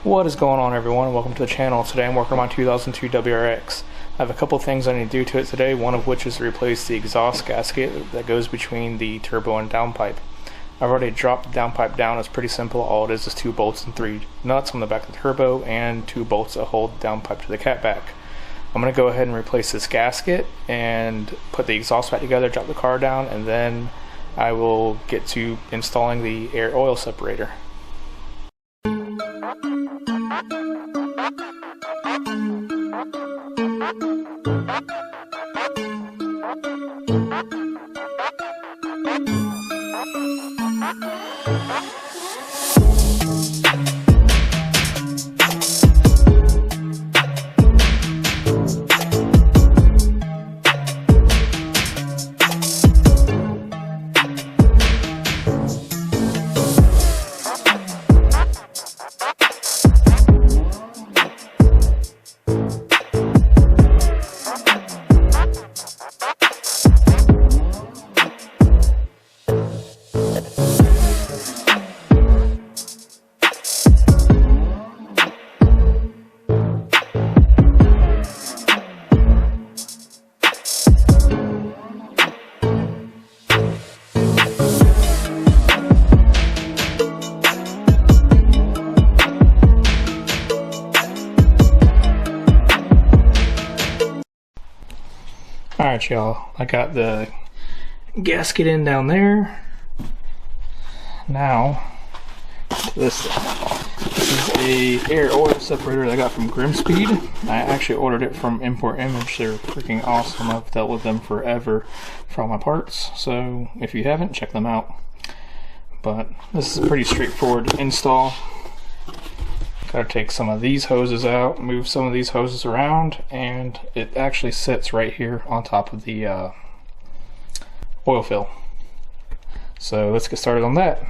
What is going on, everyone? Welcome to the channel. Today I'm working on my 2002 WRX. I have a couple things I need to do to it today, one of which is to replace the exhaust gasket that goes between the turbo and downpipe. I've already dropped the downpipe down. It's pretty simple. All it is 2 bolts and 3 nuts on the back of the turbo and 2 bolts that hold the downpipe to the catback. I'm going to go ahead and replace this gasket and put the exhaust back together, drop the car down, and then I will get to installing the air oil separator. Alright, y'all, I got the gasket in down there. Now, this is a air oil separator that I got from GrimmSpeed. I actually ordered it from Import Image. They're freaking awesome. I've dealt with them forever for all my parts, so if you haven't, check them out. But this is a pretty straightforward install. Gotta take some of these hoses out, move some of these hoses around, and it actually sits right here on top of the oil fill. So let's get started on that.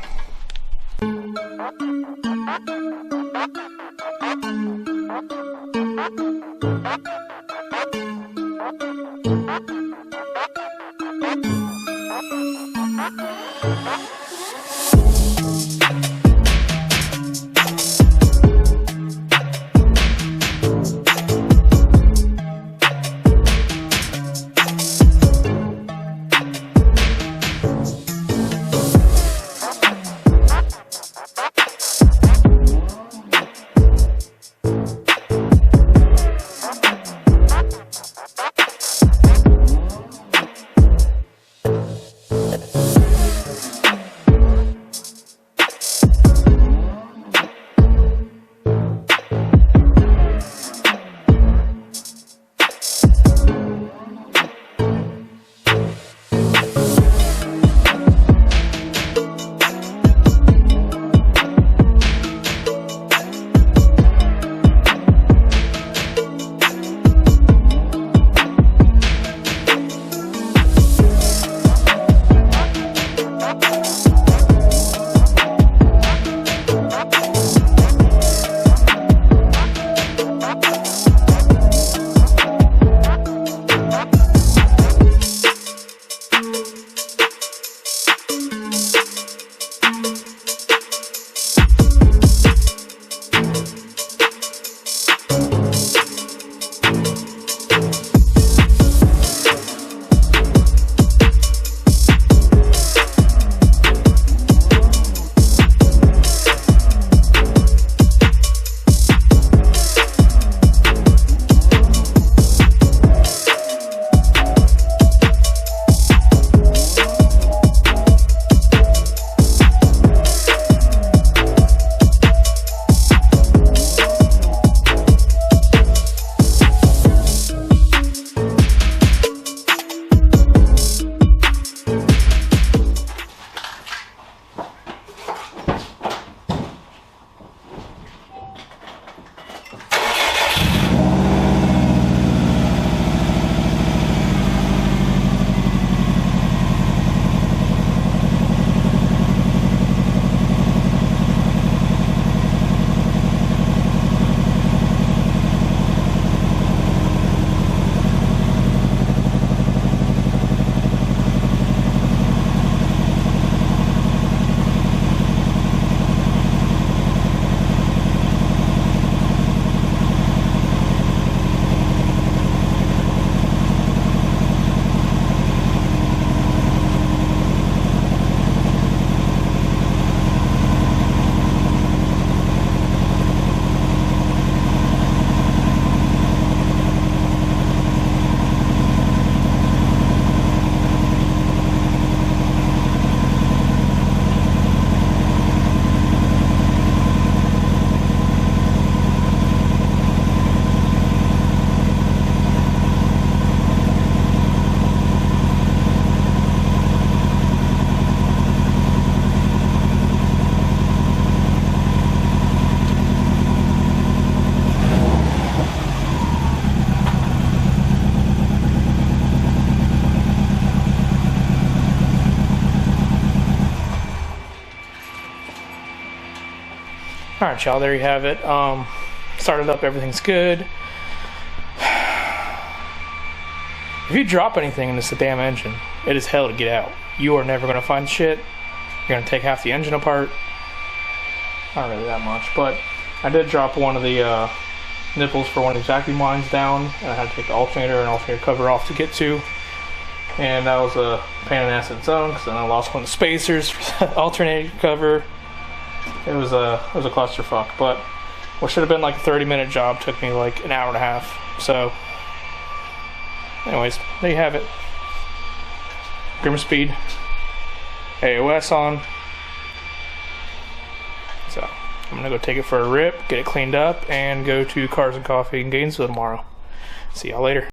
Alright, y'all, there you have it. Started up, everything's good. If you drop anything in this damn engine, it is hell to get out. You are never going to find shit. You're going to take half the engine apart. Not really that much, but I did drop one of the nipples for one of these vacuum lines down, and I had to take the alternator and alternator cover off to get to. And that was a pain in the ass in its own, because then I lost one of the spacers for the alternator cover. It was a clusterfuck, but what should have been like a 30-minute job took me like an hour and a half. So, anyways, there you have it. GrimmSpeed AOS on. So, I'm gonna go take it for a rip, get it cleaned up, and go to Cars and Coffee in Gainesville tomorrow. See y'all later.